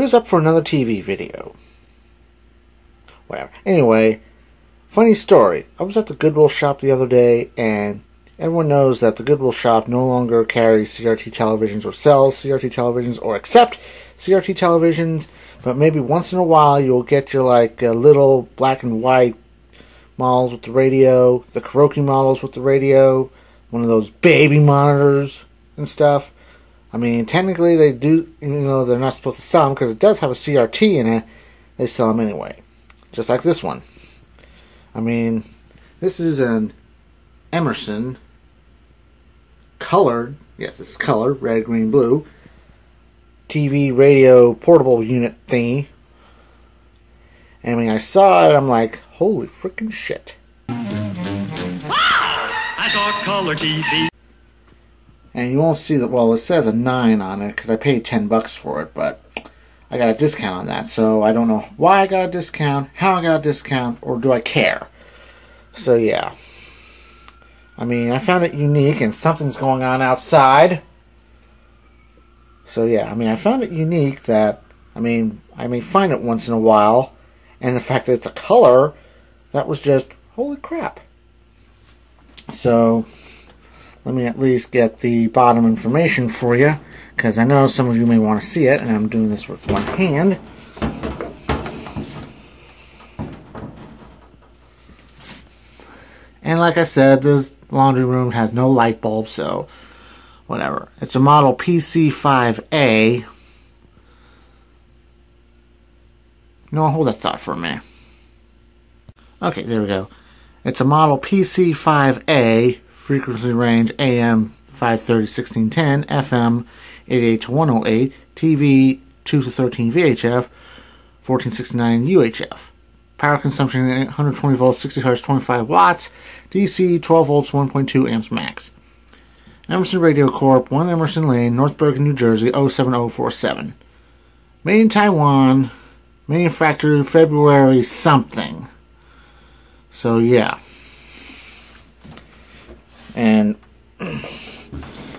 Who's up for another TV video? Whatever. Anyway, funny story. I was at the Goodwill shop the other day, and everyone knows that the Goodwill shop no longer carries CRT televisions or sells CRT televisions or accept CRT televisions, but maybe once in a while you'll get your little black and white models with the radio, the Kuroki models with the radio, one of those baby monitors and stuff. I mean, technically they do, even though they're not supposed to sell them, because it does have a CRT in it, they sell them anyway. Just like this one. I mean, this is an Emerson colored, yes, it's colored, red, green, blue, TV, radio, portable unit thingy. And when I saw it, I'm like, holy freaking shit. Wow! I saw color TV. And you won't see that, well, it says a 9 on it because I paid $10 for it, but I got a discount on that, so I don't know why I got a discount, how I got a discount, or do I care? So yeah. I mean, I found it unique, and something's going on outside. So yeah, I mean, I found it unique that, I may find it once in a while, and the fact that it's a color, that was just, holy crap. So let me at least get the bottom information for you, because I know some of you may want to see it, and I'm doing this with one hand. And like I said, this laundry room has no light bulb, so whatever. It's a model PC5A. No, hold that thought for a minute. Okay, there we go. It's a model PC5A, frequency range AM 530 1610, FM 88 to 108, TV 2 to 13 VHF, 1469 UHF. Power consumption 120 volts, 60 Hz, 25 watts, DC 12 volts, 1.2 amps max. Emerson Radio Corp, 1 Emerson Lane, North Bergen, New Jersey, 07047. Made in Taiwan, manufactured February something. So yeah. And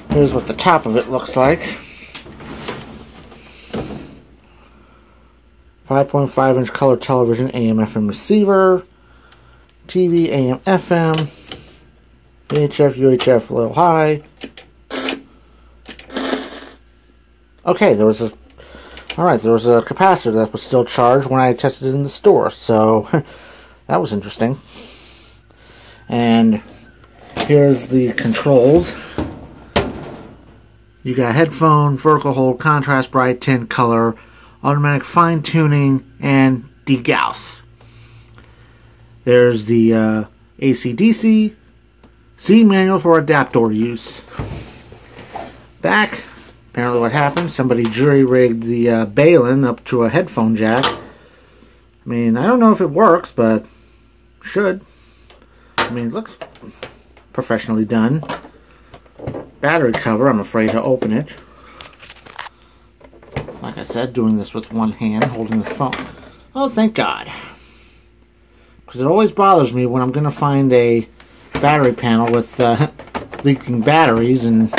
here's what the top of it looks like. 5.5-inch color television, AM/FM receiver, TV, AM/FM, VHF, UHF, low high. Okay, there was a capacitor that was still charged when I tested it in the store, so that was interesting. And here's the controls. You got headphone, vertical hold, contrast, bright, tint, color, automatic fine tuning, and degauss. There's the AC/DC, C manual for adapter use. Back, apparently what happened, somebody jury-rigged the balun up to a headphone jack. I mean, I don't know if it works, but should. I mean, it looks professionally done. Battery cover, I'm afraid to open it. Like I said, doing this with one hand, holding the phone. Oh, thank God. Because it always bothers me when I'm going to find a battery panel with leaking batteries, and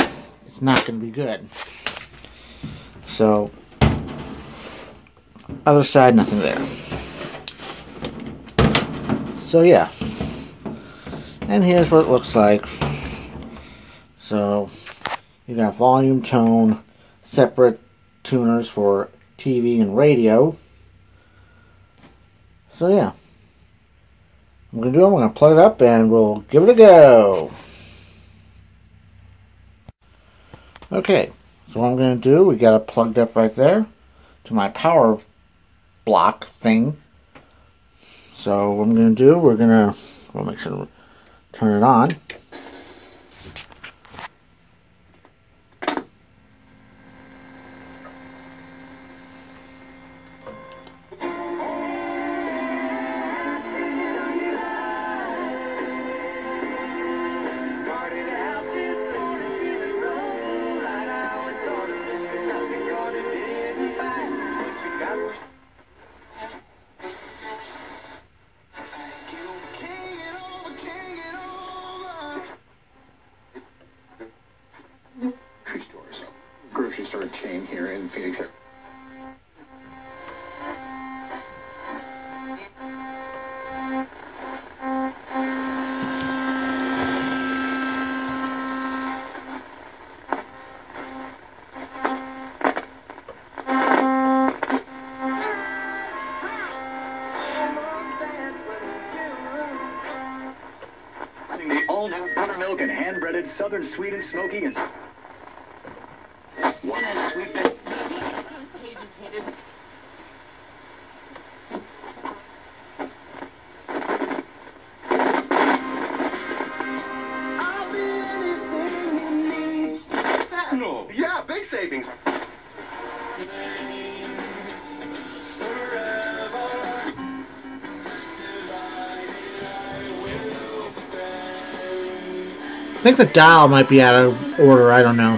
it's not going to be good. So, other side, nothing there. So, yeah. And here's what it looks like. So, you got volume, tone, separate tuners for TV and radio. So yeah, I'm going to plug it up and we'll give it a go. Okay, so what I'm going to do, we got it plugged up right there to my power block thing. So what I'm going to do, we'll make sure to turn it on. Grocery store chain here in Phoenix. southern sweet and smoky and... One has sweet... No. Yeah, big savings. I think the dial might be out of order, I don't know.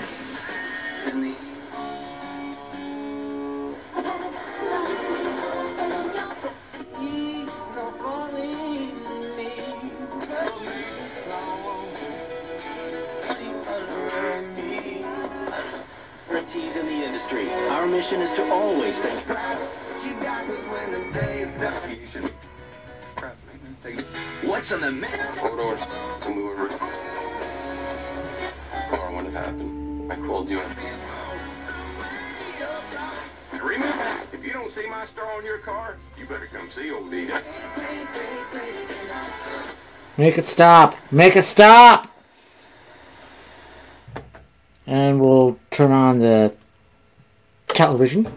In the industry, our mission is to always think. What's on the map? Photos, and we were. Or when it happened, I called you. Remember, if you don't see my star on your car, you better come see old D. Make it stop! Make it stop! And we'll turn on the television.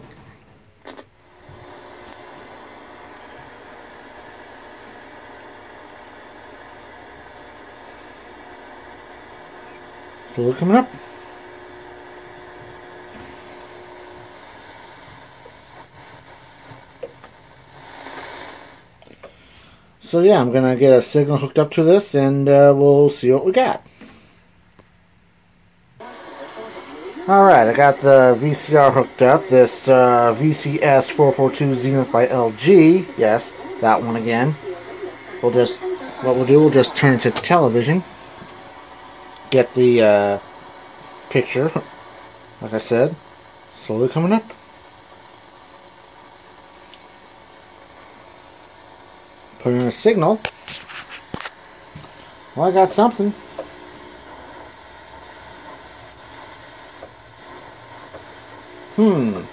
So we're coming up. So yeah, I'm gonna get a signal hooked up to this, and we'll see what we got. Alright, I got the VCR hooked up. This VCS 442 Zenith by LG. Yes, that one again. We'll just turn it to television. Get the picture, like I said, slowly coming up. Put in a signal. Well, I got something.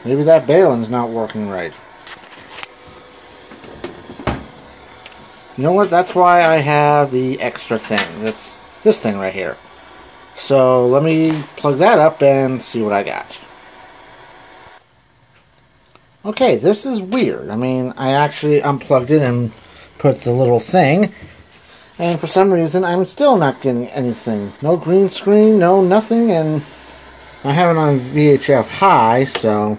Maybe that balin's not working right. You know what? That's why I have the extra thing. This thing right here. So let me plug that up and see what I got. Okay, this is weird. I mean, I actually unplugged it and put the little thing, and for some reason I'm still not getting anything. No green screen, no nothing, and I have it on VHF high, so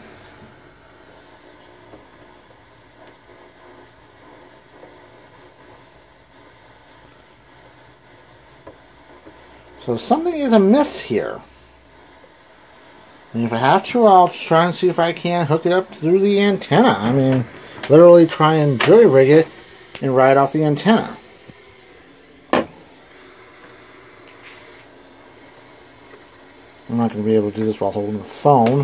something is amiss here. And if I have to, I'll try and see if I can hook it up through the antenna. I mean, literally try and jury rig it and ride off the antenna. I'm not going to be able to do this while holding the phone.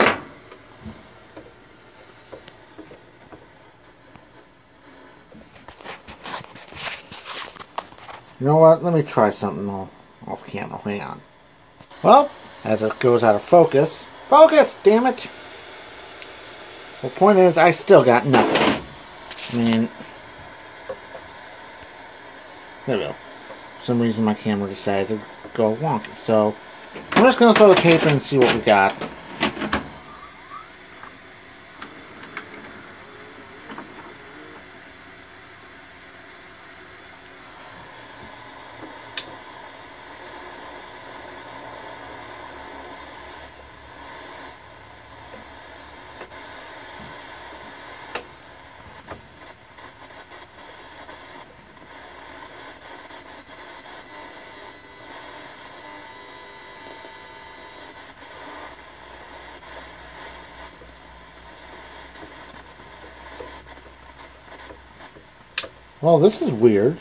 You know what? Let me try something off camera. Hang on. Well, as it goes out of focus. Focus! Damn it! The point is, I still got nothing. I mean, there we go. For some reason my camera decided to go wonky. So, I'm just going to throw the tape in and see what we got. Well, this is weird.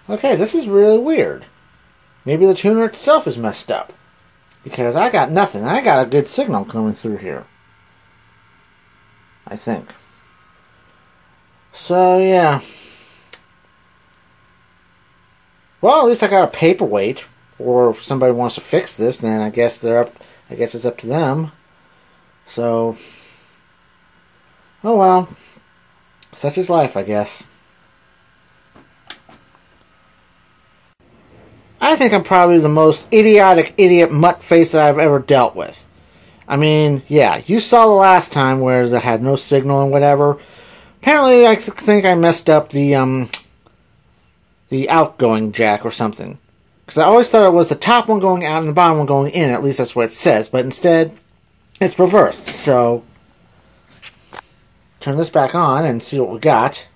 Okay, this is really weird. Maybe the tuner itself is messed up. Because I got nothing. I got a good signal coming through here. I think. So, yeah. Well, at least I got a paperweight. Or if somebody wants to fix this, then I guess it's up to them. So, oh well. Such is life, I guess. I think I'm probably the most idiotic idiot mutt face that I've ever dealt with. I mean, yeah, you saw the last time where they had no signal and whatever. Apparently, I think I messed up the outgoing jack or something. Because I always thought it was the top one going out and the bottom one going in. At least that's what it says. But instead, it's reversed. So, turn this back on and see what we got.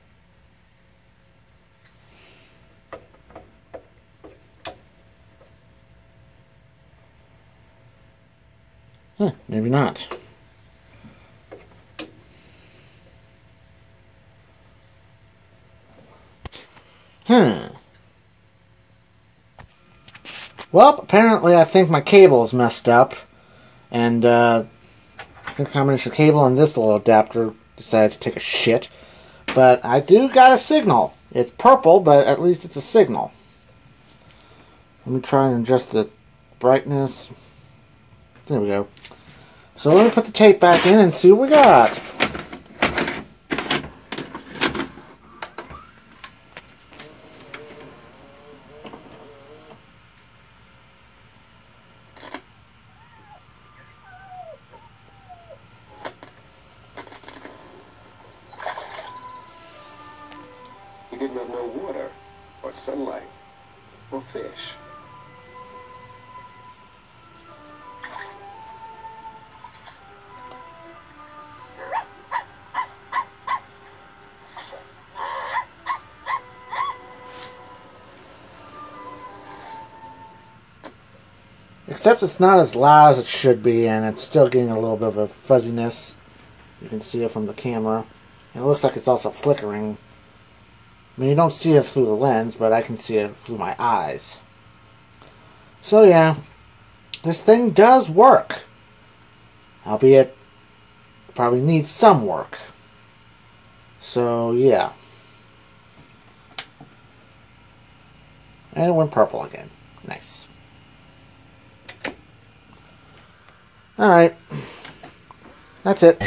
Huh, maybe not. Well, apparently I think my cable is messed up. And, I think the combination of cable and this little adapter decided to take a shit. But I do got a signal. It's purple, but at least it's a signal. Let me try and adjust the brightness. There we go. So let me put the tape back in and see what we got. He did not know water, or sunlight, or fish. Except it's not as loud as it should be, and it's still getting a little bit of a fuzziness. You can see it from the camera. And it looks like it's also flickering. I mean, you don't see it through the lens, but I can see it through my eyes. So yeah, this thing does work. Albeit, probably needs some work. So yeah. And it went purple again. Nice. Alright. That's it.